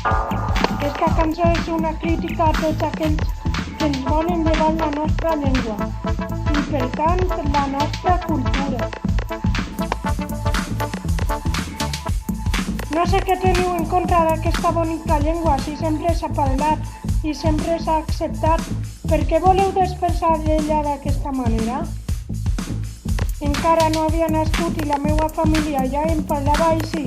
Esta cançó és una crítica a tots aquells que ens volen llevar la nostra llengua i, per tant, la nostra cultura. No sé què teniu en contra d'aquesta bonica llengua si sempre s'ha parlat i sempre s'ha acceptat. Per què voleu despersar ella d'aquesta manera? Encara no havia nascut i la meva família ja em parlava així.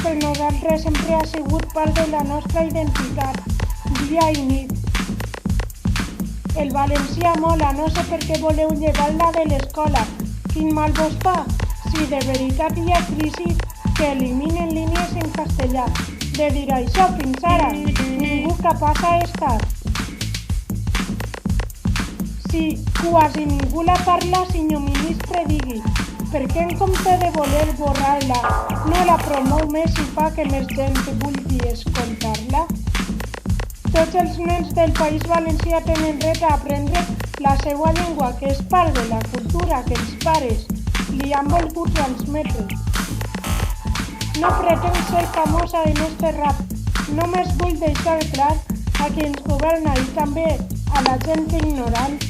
Per nosaltres sempre ha sigut part de la nostra identitat, dia i nit. El valencià mola, no sé per què voleu llevar-la de l'escola. Quin mal vos fa? Si de veritat hi ha crisi, que eliminen línies en castellà. De dir això fins ara, ningú capaç ha estat. Si quasi ningú la parla, senyor ministre, digui, per què en compte de voler borrar-la, no la promou més i fa que més gent vulgui escoltar-la? Tots els nens del País Valencià tenen dret a aprendre la seva llengua, que és part de la cultura que els pares li han volgut transmetre. No pretenc ser famosa en este rap, només vull deixar clar a qui ens governa i també a la gent ignorant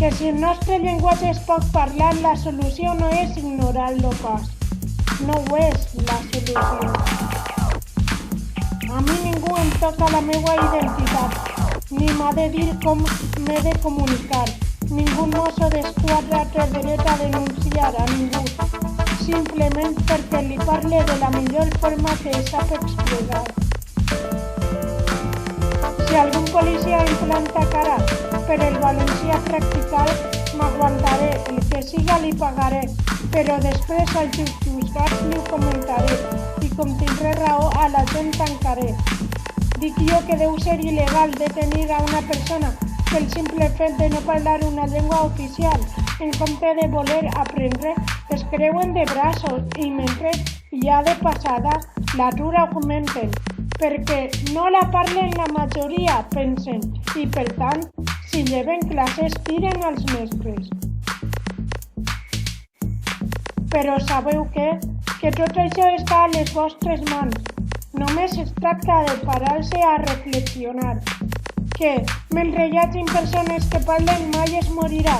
que si el nostre llenguatge és poc parlat, la solució no és ignorar-lo pas. No ho és la solució. A mi ningú em toca la meva identitat, ni m'ha de dir com m'he de comunicar. Ningú mosso d'esquadra té dret a denunciar a ningú, simplement perquè li parle de la millor forma que sap expressar. Si algun policia em planta cara per el valencià practicar, m'aguantaré, el que siga li pagaré, però després als juzgats li ho comentaré i com tindré raó a la gent tancaré. Dic jo que deu ser il·legal detenir a una persona pel simple fet de no parlar una llengua oficial. En compte de voler aprendre, es creuen de braços i mentre ja de passada l'atur augmenten, perquè no la parlen la majoria, pensen, i per tant, si lleven classes, tiren als mestres. Però sabeu què? Que tot això està a les vostres mans. Només es tracta de parar-se a reflexionar. Que, mentre hi hagin persones que parlen, mai es morirà.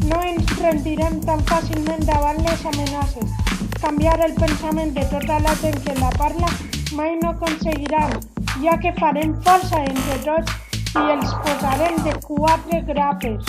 No ens rendirem tan fàcilment davant les amenaces. Canviar el pensament de tota la gent que la parla mai no aconseguiran, ja que farem força entre tots i els posarem de 4 grapes.